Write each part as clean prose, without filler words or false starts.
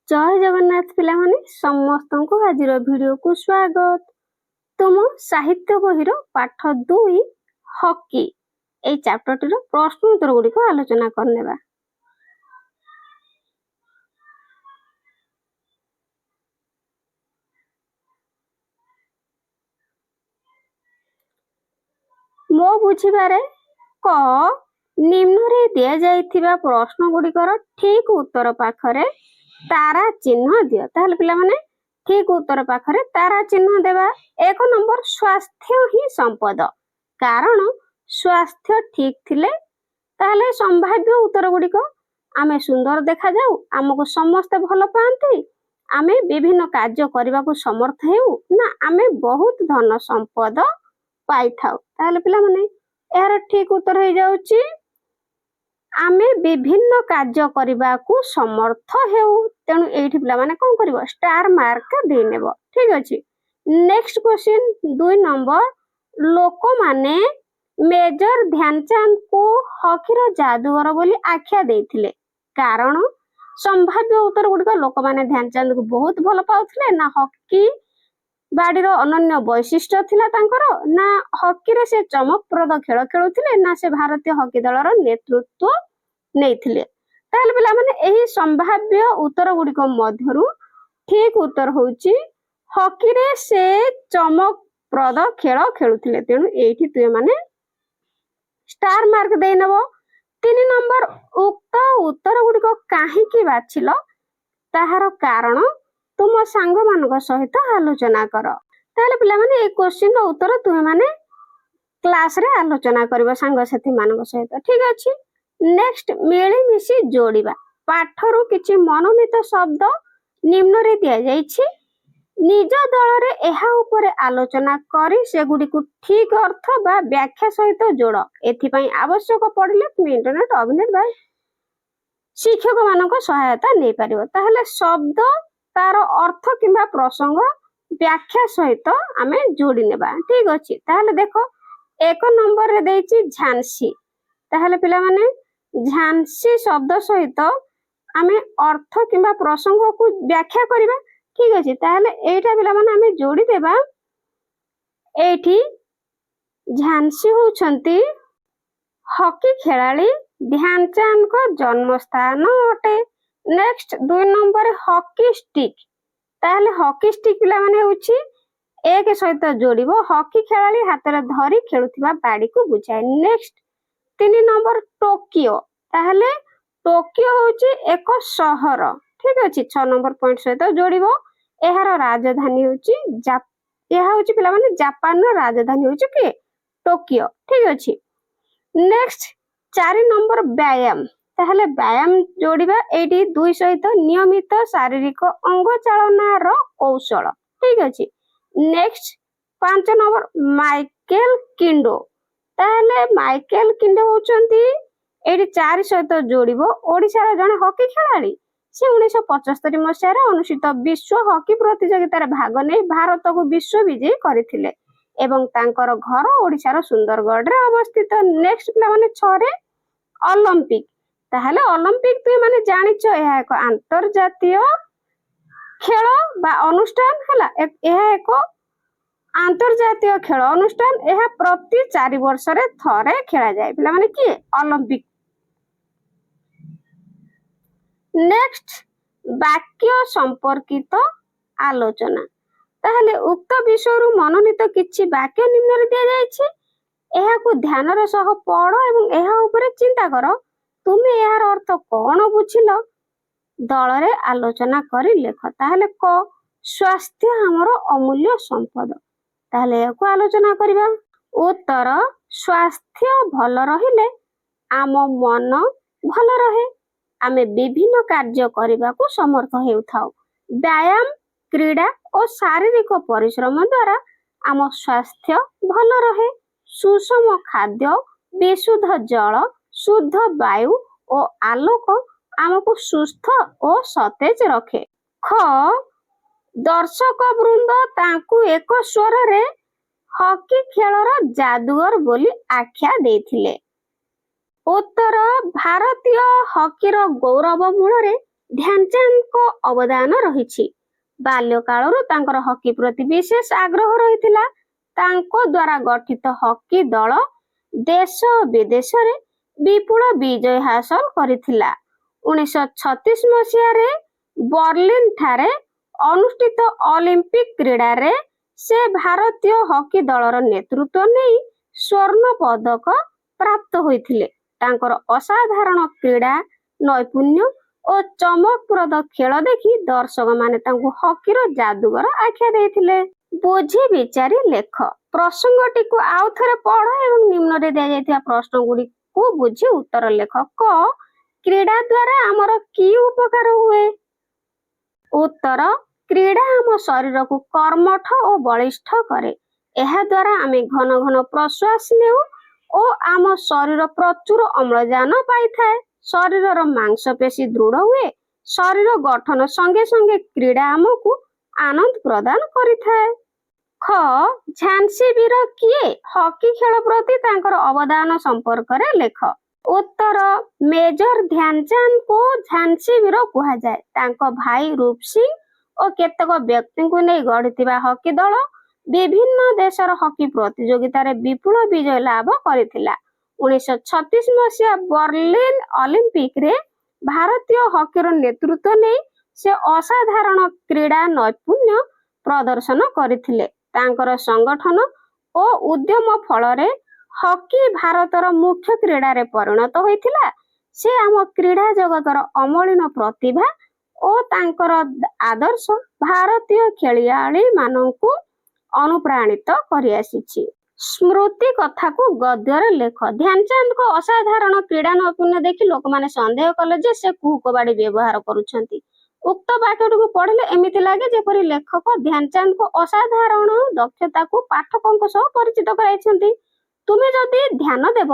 जय जगन्नाथ पिलामाने समस्तंको आजिर वीडियो को स्वागत। तुम साहित्य बहिर पाठ 2 हॉकी ए चैप्टर टिर प्रश्न उत्तर गुडी को आलोचना करनेबा। मो बुझिबारे क निम्न रे दिया जाइथिबा प्रश्न गुडीकर ठीक उत्तर पाखरे तारा चिन्ह दियो। ताहले पिलामाने ठीक उत्तर पाखरे तारा चिन्ह देवा। 1 नंबर स्वास्थ्य ही संपद, कारण स्वास्थ्य ठीक थिले ताहले संभाव्य उत्तर गुडीक आमे सुंदर देखा जाऊ, आमको समस्त भल पाती, आमे विभिन्न कार्य करने को समर्थ हेउ ना आमे बहुत धन संपद पाई थाउ। ताहले पिलामाने यार ठीक उत्तर हो जाउची आमे विभिन्न कार्य करने को समर्थ हेउ। तेणु एठी पिलामाने कोन करिवो स्टार मार्क दे नेबो। ठीक अछि। नेक्स्ट क्वेश्चन 2 नंबर लोक माने मेजर ध्यानचंद को हॉकीर जादूगर बोली आख्या देथिले, कारण संभाव्य उत्तर गुडिक लोक माने ध्यानचंद को बहुत भल पाउथिले ना हॉकी बाडीर अनन्य वैशिष्ट्य थिला तांकर ना हॉकी रे से चमकप्रद खेल खेलुथिले ना से भारतीय हॉकी दलर नेतृत्व नेइथिले। ताहले पिला माने एही संभाव्य उत्तर गुडिक मध्यरु ठीक उत्तर होउची हॉकी रे से चमकप्रद खेल खेलुथिले। तेणु एठी तुय माने स्टार मार्क दे नबो। 3 नंबर उक्त उत्तर गुडिक काहे की बाछिलो ताहार कारण तुम सांग मानक सहित आलोचना कर। ताहले पिला माने ए क्वेश्चन रो उत्तर तुय माने क्लास रे आलोचना करबो सांग साथी मानक सहित। ठीक अछि। नेक्स्ट मिली मिसी जोड़िबा। पाठरु किछि मनोनीत शब्द निम्न रे दिया जाइछि, निज दल रे एहा ऊपर आलोचना करी से गुडी को ठीक अर्थ बा व्याख्या सहित जोड़। एथि पई आवश्यक पड़िले तुम इंटरनेट अभिनेट बा शिक्षक मानक सहायता नै परिबो। ताहले शब्द तार अर्थ किबा प्रसंग व्याख्या सहित आमे जोड़ी नेबा। ठीक अछि। ताहले देखो 1 नंबर रे देछि झांसी। ताहले पिला माने झांसी शब्द सहित आमे अर्थ किबा प्रसंग को व्याख्या करिबा। ठीक अछि। ताहले एटा पिला माने आमे जोड़ी देबा। एठी झांसी होउछंती हॉकी खेलाड़ी ध्यानचंद को जन्म स्थान अटे। Next 2 number hockey stick. ताहले हॉकी स्टिक पिला माने होउछि एक सहित जोड़िबो हॉकी खेलाड़ी हाथ रे धरी खेलुथिबा बाडी को बुझाय। Next 3 number Tokyo. ताहले टोकियो होउछि एक शहर। ठीक अछि। 6 नंबर पॉइंट सहित जोड़िबो एहार राजधानी होउछि एहा होउछि पिला माने जापान रो राजधानी होउछि के टोकियो। ठीक अछि। नेक्स्ट 4 नंबर व्यायाम। ताहले व्यायाम जोड़िबा एडी 2 सहित नियमित शारीरिक अंग चालना रो कौशल। ठीक अछि। नेक्स्ट 5 नंबर माइकेल किंडो। ताहले माइकेल किंडो होचंती एडी 4 सहित जोड़िबो ओडिसा रो जने हॉकी खेलाड़ी। से 1975 मसिया रे अनुष्ठित विश्व हॉकी प्रतियोगिता रे भाग नै भारत को विश्व विजयी करथिले एवं तांकर घर ओडिसा रो सुंदरगढ़ रे अवस्थित। नेक्स्ट पिला माने 6 रे ओलंपिक। ताहले ओलंपिक तुय माने जानिचो एहा एक अंतर्जातीय खेल बा अनुष्ठान हला। एहा एक अंतर्जातीय खेल अनुष्ठान। एहा प्रति 4 वर्ष रे थरे खेला जाय पिला माने की ओलंपिक। नेक्स्ट वाक्य संपर्कित आलोचना। ताहले उक्त विषयरु मनोनीत किछि वाक्य निम्न रे दिया जायछि, एहा को ध्यान रे सह पढ एवं एहा ऊपर चिंता करो तुमे एहार अर्थ कोन बुझिलो दल रे आलोचना करी लेख। ताहले क स्वास्थ्य हमर अमूल्य संपद। ताहले एको आलोचना करिबा। उत्तर स्वास्थ्य भल रहिले आम मन भल रहे, आमे विभिन्न कार्य करने को समर्थ हेउथाउ। व्यायाम क्रीड़ा और शारीरिक परिश्रम द्वारा आम स्वास्थ्य भल रहे। सुषम खाद्य विशुद्ध जल शुद्ध वायु और आलोक आमको सुस्थ और सतेज रखे। ख दर्शक वृंद तांकु एक स्वर रे हॉकी खेलर जादूगर बोली आख्या देथिले। उत्तर भारतीय हॉकीर गौरव मूल ଧ୍ୟାନଚାନ୍ଦଙ୍କ ଅବଦାନ ରହିଛି। ବାଲ୍ୟକାଳରୁ ତାଙ୍କର ହକି ପ୍ରତି ବିଶେଷ ଆଗ୍ରହ ରହିଥିଲା। ତାଙ୍କ ଦ୍ୱାରା ଗଠିତ ହକି ଦଳ ଦେଶ ବିଦେଶରେ ବିପୁଳ ବିଜୟ ହାସଲ କରିଥିଲା। 1936 ମସିହାରେ ବର୍ଲିନ ଠାରେ ଅନୁଷ୍ଠିତ ଅଲିମ୍ପିକ କ୍ରୀଡ଼ାରେ ସେ ଭାରତୀୟ ହକି ଦଳର ନେତୃତ୍ୱ ନେଇ ସ୍ୱର୍ଣ୍ଣ ପଦକ ପ୍ରାପ୍ତ ହୋଇଥିଲେ। ତାଙ୍କର ଅସାଧାରଣ କ୍ରୀଡ଼ା ନୈପୁଣ୍ୟ ଓ ଚମକପ୍ରଦ ଖେଳ ଦେଖି ଦର୍ଶକମାନେ ତାଙ୍କୁ ହକିର ଯାଦୁକର ଆଖ୍ୟା ଦେଇଥିଲେ। ବୁଝି ବିଚାରି ଲେଖ। ପ୍ରସଙ୍ଗଟିକୁ ଆଉ ଥରେ ପଢ଼ ଏବଂ ନିମ୍ନରେ ଦିଆଯାଇଥିବା ପ୍ରଶ୍ନ ଗୁଡ଼ିକୁ ବୁଝି ଉତ୍ତର ଲେଖ। କ. କ୍ରୀଡ଼ା ଦ୍ୱାରା ଆମର କି ଉପକାର ହୁଏ? ଉତ୍ତର, କ୍ରୀଡ଼ା ଆମ ଶରୀରକୁ କର୍ମଠ ଓ ବଳିଷ୍ଠ କରେ। ଏହା ଦ୍ୱାରା ଆମେ ଘନ ଘନ ପ୍ରଶ୍ୱାସ ନେଉ ଓ ଆମ ଶରୀର ପ୍ରଚୁର ଅମ୍ଳଜାନ ପାଇଥାଏ। ଶରୀରର ମାଂସପେଶୀ ଦୃଢ଼ ହୁଏ। ଶରୀର ଗଠନ ସଙ୍ଗେ ସଙ୍ଗେ କ୍ରୀଡ଼ା ଆମକୁ ଆନନ୍ଦ ପ୍ରଦାନ କରିଥାଏ। ଖ. ଝାନ୍ସୀ ବୀର କିଏ? ହକି ଖେଳ ପ୍ରତି ତାଙ୍କର ଅବଦାନ ସମ୍ପର୍କରେ ଲେଖ। ଉତ୍ତର, ମେଜର ଧ୍ୟାନଚାନ୍ଦଙ୍କୁ ଝାନ୍ସୀ ବୀର କୁହାଯାଏ। ତାଙ୍କ ଭାଇ ରୂପ ସିଂ ଓ କେତେକ ବ୍ୟକ୍ତିଙ୍କୁ ନେଇ ଗଢ଼ିଥିବା ହକି ଦଳ ବିଭିନ୍ନ ଦେଶର ହକି ପ୍ରତିଯୋଗିତାରେ ବିପୁଳ ବିଜୟ ଲାଭ କରିଥିଲା। 1936 ମସିହା ବର୍ଲିନ ଅଲିମ୍ପିକରେ ଭାରତୀୟ ହକିର ନେତୃତ୍ୱ ନେଇ ସେ ଅସାଧାରଣ କ୍ରୀଡ଼ା ନୈପୁଣ୍ୟ ପ୍ରଦର୍ଶନ କରିଥିଲେ। ତାଙ୍କର ସଂଗଠନ ଓ ଉଦ୍ୟମ ଫଳରେ ହକି ଭାରତର ମୁଖ୍ୟ କ୍ରୀଡ଼ାରେ ପରିଣତ ହୋଇଥିଲା। ସେ ଆମ କ୍ରୀଡ଼ା ଜଗତର ଅମଳିନ ପ୍ରତିଭା ଓ ତାଙ୍କର ଆଦର୍ଶ ଭାରତୀୟ ଖେଳାଳୀମାନଙ୍କୁ ଅନୁପ୍ରାଣିତ କରିଆସିଛି। ସ୍ମୃତି କଥାକୁ ଗଦ୍ୟରେ ଲେଖ। ଧ୍ୟାନଚାନ୍ଦଙ୍କ ଅସାଧାରଣ କ୍ରୀଡ଼ା ନୈପୁଣ୍ୟ ଦେଖି ଲୋକମାନେ ସନ୍ଦେହ କଲେ ଯେ ସେ କୁହୁକବାଡ଼ି ବ୍ୟବହାର କରୁଛନ୍ତି। ଉକ୍ତ ବାକ୍ୟଟିକୁ ପଢ଼ିଲେ ଏମିତି ଲାଗେ ଯେପରି ଲେଖକ ଧ୍ୟାନଚାନ୍ଦଙ୍କ ଅସାଧାରଣ ଦକ୍ଷତାକୁ ପାଠକଙ୍କ ସହ ପରିଚିତ କରାଇଛନ୍ତି। ତୁମେ ଯଦି ଧ୍ୟାନ ଦେବ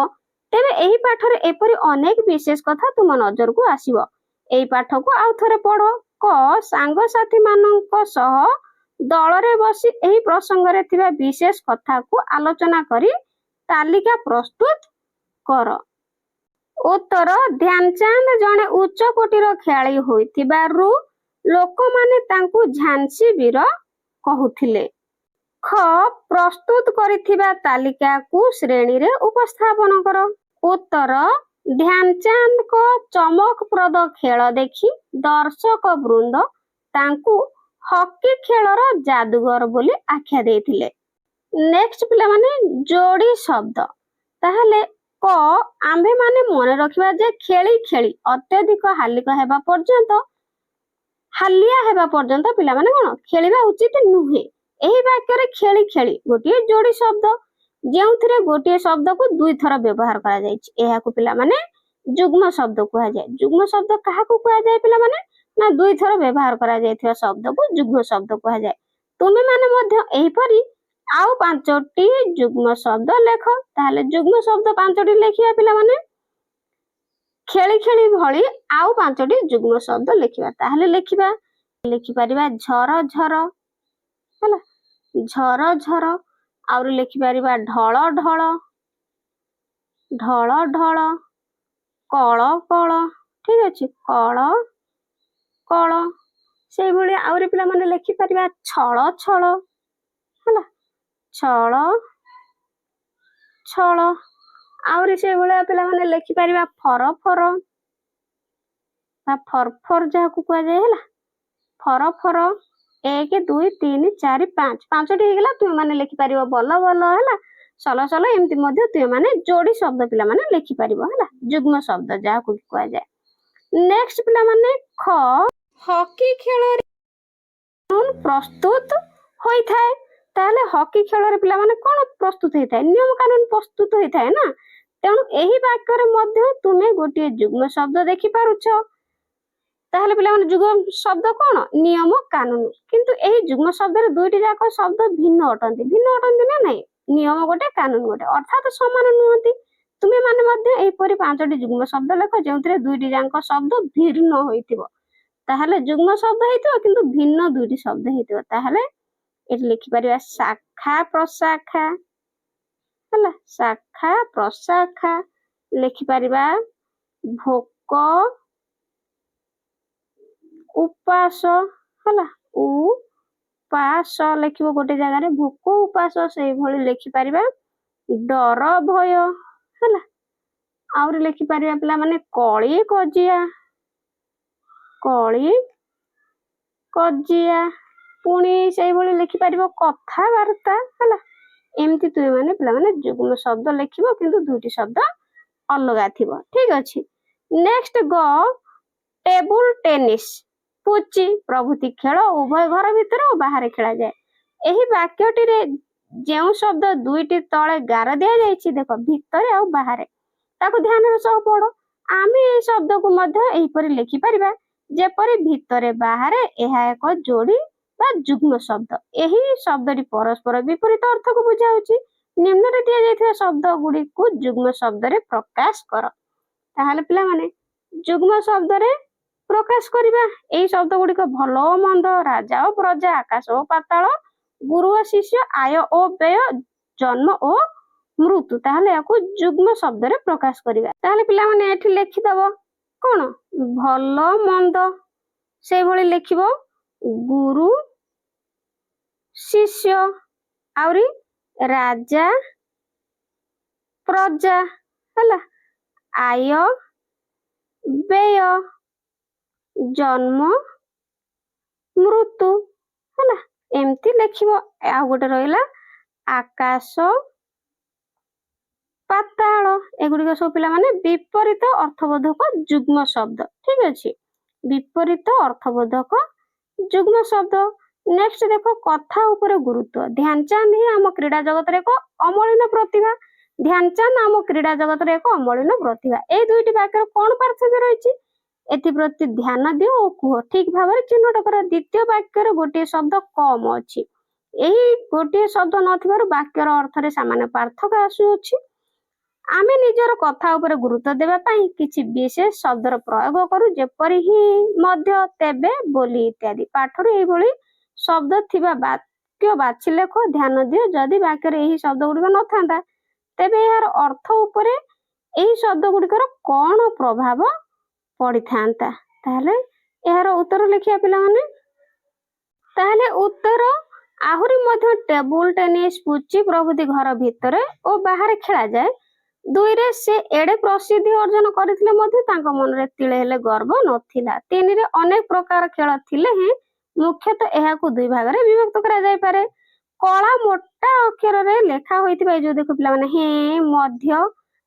ତେବେ ଏହି ପାଠରେ ଏପରି ଅନେକ ବିଶେଷ କଥା ତୁମ ନଜରକୁ ଆସିବ। ଏହି ପାଠକୁ ଆଉ ଥରେ ପଢ଼। କ. ସାଙ୍ଗସାଥୀମାନଙ୍କ ସହ ଦଳରେ ବସି ଏହି ପ୍ରସଙ୍ଗରେ ଥିବା ବିଶେଷ କଥାକୁ ଆଲୋଚନା କରି ତାଲିକା ପ୍ରସ୍ତୁତ କର। ଉତ୍ତର, ଧ୍ୟାନଚାନ୍ଦ ଜଣେ ଉଚ୍ଚ କୋଟିର ଖେଳାଳି ହୋଇଥିବାରୁ ଲୋକମାନେ ତାଙ୍କୁ ଝାନ୍ସୀ ବୀର କହୁଥିଲେ। ଖ. ପ୍ରସ୍ତୁତ କରିଥିବା ତାଲିକାକୁ ଶ୍ରେଣୀରେ ଉପସ୍ଥାପନ କର। ଉତ୍ତର, ଧ୍ୟାନଚାନ୍ଦଙ୍କ ଚମକପ୍ରଦ ଖେଳ ଦେଖି ଦର୍ଶକ ବୃନ୍ଦ ତାଙ୍କୁ ହକି ଖେଳର ଯାଦୁକର ବୋଲି ଆଖ୍ୟା ଦେଇଥିଲେ। ନେକ୍ସଟ ପିଲାମାନେ, ଯୋଡ଼ି ଶବ୍ଦ। ତାହେଲେ କ. ଆମ୍ଭେମାନେ ମନେ ରଖିବା ଯେ ଖେଳି ଖେଳି ଅତ୍ୟଧିକ ହାଲିଆ ହେବା ପର୍ଯ୍ୟନ୍ତ ପିଲାମାନେ କ'ଣ ଖେଳିବା ଉଚିତ ନୁହେଁ। ଏହି ବାକ୍ୟରେ ଖେଳି ଖେଳି ଗୋଟିଏ ଯୋଡ଼ି ଶବ୍ଦ, ଯେଉଁଥିରେ ଗୋଟିଏ ଶବ୍ଦକୁ ଦୁଇଥର ବ୍ୟବହାର କରାଯାଇଛି। ଏହାକୁ ପିଲାମାନେ ଯୁଗ୍ମ ଶବ୍ଦ କୁହାଯାଏ। ଯୁଗ୍ମ ଶବ୍ଦ କାହାକୁ କୁହାଯାଏ ପିଲାମାନେ? ନା ଦୁଇଥର ବ୍ୟବହାର କରାଯାଇଥିବା ଶବ୍ଦକୁ ଯୁଗ୍ମ ଶବ୍ଦ କୁହାଯାଏ। ତୁମେମାନେ ମଧ୍ୟ ଏହିପରି ଆଉ 5ଟି ଯୁଗ୍ମ ଶବ୍ଦ ଲେଖ। ତାହେଲେ ଯୁଗ୍ମ ଶବ୍ଦ 5ଟି ଲେଖିବା ପିଲାମାନେ। ଖେଳି ଖେଳି ଭଳି ଆଉ 5ଟି ଯୁଗ୍ମ ଶବ୍ଦ ଲେଖିବା। ତାହେଲେ ଲେଖିପାରିବା ଝର ଝର, ହେଲା, ଝର ଝର। ଆହୁରି ଲେଖିପାରିବା ଢଳ ଢଳ, ଢଳ ଢଳ, କଳ କଳ, ଠିକ ଅଛି, କଳ କଳ। ସେଇଭଳି ଆହୁରି ପିଲାମାନେ ଲେଖିପାରିବା ଛଳ ଛଳ, ହେଲା, ଛଳ ଛଳ। ଆହୁରି ସେଇଭଳିଆ ପିଲାମାନେ ଲେଖିପାରିବା ଫର ଫର ବା ଫରଫର ଯାହାକୁ କୁହାଯାଏ, ହେଲା, ଫର ଫର। 1 2 3 4 5, 5ଟି ହେଇଗଲା। ତୁମେମାନେ ଲେଖିପାରିବ ବଲ ବଲ, ହେଲା, ସଲ ସଲ। ଏମିତି ମଧ୍ୟ ତୁମେମାନେ ଯୋଡ଼ି ଶବ୍ଦ ପିଲାମାନେ ଲେଖିପାରିବ, ହେଲା, ଯୁଗ୍ମ ଶବ୍ଦ ଯାହାକୁ କୁହାଯାଏ। ନେକ୍ସଟ ପିଲାମାନେ ଖ. ହକି ଖେଳରେ ପ୍ରସ୍ତୁତ ହୋଇଥାଏ। ତାହେଲେ ହକି ଖେଳରେ ପିଲାମାନେ କ'ଣ ପ୍ରସ୍ତୁତ ହେଇଥାଏ? ନିୟମ କାନୁନ ପ୍ରସ୍ତୁତ ହେଇଥାଏ ନା। ତେଣୁ ଏହି ବାକ୍ୟରେ ମଧ୍ୟ ତୁମେ ଗୋଟିଏ ଯୁଗ୍ମ ଶବ୍ଦ ଦେଖିପାରୁଛ। ତାହେଲେ ପିଲାମାନେ ଯୁଗ୍ମ ଶବ୍ଦ କ'ଣ? ନିୟମ କାନୁନ। କିନ୍ତୁ ଏହି ଯୁଗ୍ମ ଶବ୍ଦରେ ଦୁଇଟି ଯାକ ଶବ୍ଦ ଭିନ୍ନ ଅଟନ୍ତି। ଭିନ୍ନ ଅଟନ୍ତି ନା ନାହିଁ? ନିୟମ ଗୋଟେ, କାନୁନ ଗୋଟେ, ଅର୍ଥାତ୍ ସମାନ ନୁହନ୍ତି। ତୁମେମାନେ ମଧ୍ୟ ଏହିପରି 5ଟି ଯୁଗ୍ମ ଶବ୍ଦ ଲେଖ ଯେଉଁଥିରେ ଦୁଇଟି ଯାକ ଶବ୍ଦ ଭିନ୍ନ ହୋଇଥିବ। ତାହେଲେ ଯୁଗ୍ମ ଶବ୍ଦ ହେଇଥିବ କିନ୍ତୁ ଭିନ୍ନ ଦୁଇଟି ଶବ୍ଦ ହେଇଥିବ। ତାହେଲେ ଏଠି ଲେଖିପାରିବା ଶାଖା ପ୍ରଶାଖା, ହେଲା, ଶାଖା ପ୍ରଶାଖା। ଲେଖିପାରିବା ଭୋକ ଉପାସ ହେଲା, ଉପାସ ଲେଖିବ ଗୋଟେ ଜାଗାରେ, ଭୋକ ଉପାସ ସେଇଭଳି ଲେଖିପାରିବା। ଡର ଭୟ ହେଲା, ଆହୁରି ଲେଖିପାରିବା ପିଲାମାନେ କଳି କଜିଆ, କଳି କଜିଆ, ପୁଣି ସେଇଭଳି ଲେଖିପାରିବ କଥାବାର୍ତ୍ତା ହେଲା। ଏମିତି ତୁମେ ମାନେ ପିଲାମାନେ ଯୁଗ୍ମ ଶବ୍ଦ ଲେଖିବ, କିନ୍ତୁ ଦୁଇଟି ଶବ୍ଦ ଅଲଗା ଥିବ। ଠିକ ଅଛି। ନେକ୍ସଟ ଗ ଟେବୁଲ ଟେନିସ୍, ପୁଚି ପ୍ରଭୃତି ଖେଳ ଉଭୟ ଘର ଭିତରେ ଓ ବାହାରେ ଖେଳାଯାଏ। ଏହି ବାକ୍ୟଟିରେ ଯେଉଁ ଶବ୍ଦ ଦୁଇଟି ତଳେ ଗାର ଦିଆଯାଇଛି, ଦେଖ ଭିତରେ ଆଉ ବାହାରେ, ତାକୁ ଧ୍ୟାନର ସହ ପଢ। ଆମେ ଏହି ଶବ୍ଦକୁ ମଧ୍ୟ ଏହିପରି ଲେଖିପାରିବା ଯେପରି ଭିତରେ ବାହାରେ। ଏହା ଏକ ଯୋଡି ବା ଯୁଗ୍ମ ଶବ୍ଦ। ଏହି ଶବ୍ଦଟି ପରସ୍ପର ବିପରୀତ ଅର୍ଥକୁ ବୁଝାଉଛି। ନିମ୍ନରେ ଦିଆଯାଇଥିବା ଶବ୍ଦ ଗୁଡିକୁ ଯୁଗ୍ମ ଶବ୍ଦରେ ପ୍ରକାଶ କର। ତାହେଲେ ପିଲାମାନେ ଯୁଗ୍ମ ଶବ୍ଦରେ ପ୍ରକାଶ କରିବା ଏଇ ଶବ୍ଦ ଗୁଡିକ ଭଲ ଓ ମନ୍ଦ, ରାଜା ଓ ପ୍ରଜା, ଆକାଶ ଓ ପାତାଳ, ଗୁରୁ ଓ ଶିଷ୍ୟ, ଆୟ ଓ ବ୍ୟୟ, ଜନ୍ମ ଓ ମୃତ୍ୟୁ। ତାହେଲେ ଏହାକୁ ଯୁଗ୍ମ ଶବ୍ଦରେ ପ୍ରକାଶ କରିବା। ତାହେଲେ ପିଲାମାନେ ଏଠି ଲେଖିଦବ କଣ, ଭଲ ମନ୍ଦ, ସେଇଭଳି ଲେଖିବ ଗୁରୁ ଶିଷ୍ୟ, ଆହୁରି ରାଜା ପ୍ରଜା ହେଲା, ଆୟ ବ୍ୟୟ, ଜନ୍ମ ମୃତ୍ୟୁ ହେଲା, ଏମିତି ଲେଖିବ। ଆଉ ଗୋଟେ ରହିଲା ଆକାଶ ପାତାଳ, ଏଗୁଡିକ ସବୁ ପିଲାମାନେ ବିପରୀତ ଅର୍ଥବୋଧକ ଯୁଗ୍ମ ଶବ୍ଦ। ଠିକ ଅଛି, ବିପରୀତ ଅର୍ଥବୋଧକ ଯୁଗ୍ମ ଶବ୍ଦ। ନେକ୍ସଟ ଦେଖ କଥା ଉପରେ ଗୁରୁତ୍ୱ। ଧ୍ୟାନଚାନ୍ଦ ହିଁ ଆମ କ୍ରୀଡା ଜଗତରେ ଏକ ଅମଳିନ ପ୍ରତିଭା। ଧ୍ୟାନଚାନ୍ଦ ଆମ କ୍ରୀଡା ଜଗତରେ ଏକ ଅମଳିନ ପ୍ରତିଭା। ଏଇ ଦୁଇଟି ବାକ୍ୟର କଣ ପାର୍ଥକ୍ୟ ରହିଛି, ଏଥିପ୍ରତି ଧ୍ୟାନ ଦିଅ ଓ କୁହ। ଠିକ ଭାବରେ ଚିହ୍ନଟ କର। ଦ୍ୱିତୀୟ ବାକ୍ୟରେ ଗୋଟିଏ ଶବ୍ଦ କମ ଅଛି। ଏହି ଗୋଟିଏ ଶବ୍ଦ ନଥିବାରୁ ବାକ୍ୟର ଅର୍ଥରେ ସାମାନ୍ୟ ପାର୍ଥକ୍ୟ ଆସୁଅଛି। ଆମେ ନିଜର କଥା ଉପରେ ଗୁରୁତ୍ୱ ଦେବା ପାଇଁ କିଛି ବିଶେଷ ଶବ୍ଦର ପ୍ରୟୋଗ କରୁ, ଯେପରି ହିଁ, ମଧ୍ୟ, ତେବେ, ବୋଲି ଇତ୍ୟାଦି। ପାଠରୁ ଏଇଭଳି ଶବ୍ଦ ଥିବା ବାକ୍ୟ ବାଛି ଲେଖ। ଧ୍ୟାନ ଦିଅ, ଯଦି ବାକ୍ୟରେ ଏହି ଶବ୍ଦ ଗୁଡିକ ନଥାନ୍ତା, ତେବେ ଏହାର ଅର୍ଥ ଉପରେ ଏହି ଶବ୍ଦ ଗୁଡିକର କଣ ପ୍ରଭାବ ପଡିଥାନ୍ତା। ତାହେଲେ ଏହାର ଉତ୍ତର ଲେଖିବା ପିଲାମାନେ। ତାହେଲେ ଉତ୍ତର, ଆହୁରି ମଧ୍ୟ ଟେବୁଲ ଟେନିସ୍, ପୁଚି ପ୍ରଭୃତି ଘର ଭିତରେ ଓ ବାହାରେ ଖେଳାଯାଏ। ଦୁଇରେ ସେ ଏଡେ ପ୍ରସିଦ୍ଧି ଅର୍ଜନ କରିଥିଲେ ମଧ୍ୟ ତାଙ୍କ ମନରେ ତିଳେ ହେଲେ ଗର୍ବ ନଥିଲା। ତିନିରେ ଅନେକ ପ୍ରକାର ଖେଳ ଥିଲେ ହେଁ ମୁଖ୍ୟତଃ ଏହାକୁ ଦୁଇ ଭାଗରେ ବିଭକ୍ତ କରାଯାଇପାରେ। କଳା ମୋଟା ଅକ୍ଷରରେ ଲେଖା ହୋଇଥିବା ଏଇ ଯୋଉ ଦେଖ ପିଲାମାନେ ହେଁ, ମଧ୍ୟ,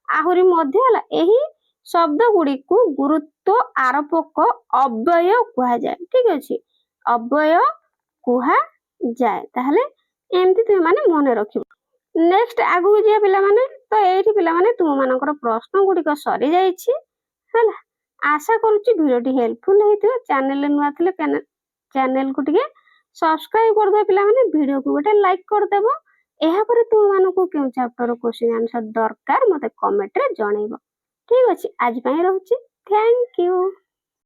ଆହୁରି ମଧ୍ୟ ହେଲା, ଏହି ଶବ୍ଦ ଗୁଡିକୁ ଗୁରୁତ୍ୱ ଆରୋପକ ଅବ୍ୟୟ କୁହାଯାଏ। ଠିକ ଅଛି, ଅବ୍ୟୟ କୁହାଯାଏ। ତାହେଲେ ଏମିତି ତୁମେ ମାନେ ମନେ ରଖିବ। ନେକ୍ସଟ ଆଗକୁ ଯିବା ପିଲାମାନେ। ତ ଏଇଠି ପିଲାମାନେ ତୁମମାନଙ୍କର ପ୍ରଶ୍ନ ଗୁଡିକ ସରିଯାଇଛି ହେଲା। ଆଶା କରୁଛି ଭିଡିଓଟି ହେଲ୍ପଫୁଲ ହେଇଥିବ। ଚ୍ୟାନେଲରେ ନୂଆ ଥିଲେ ଚ୍ୟାନେଲକୁ ଟିକେ ସବସ୍କ୍ରାଇବ କରିଦେବ ପିଲାମାନେ। ଭିଡିଓକୁ ଗୋଟେ ଲାଇକ୍ କରିଦେବ। ଏହାପରେ ତୁମମାନଙ୍କୁ କେଉଁ ଚାପ୍ଟର କ୍ୱେଶ୍ଚିନ୍ ଆନ୍ସର ଦରକାର ମତେ କମେଣ୍ଟରେ ଜଣେଇବ। ଠିକ ଅଛି, ଆଜି ପାଇଁ ରହୁଛି। Thank you.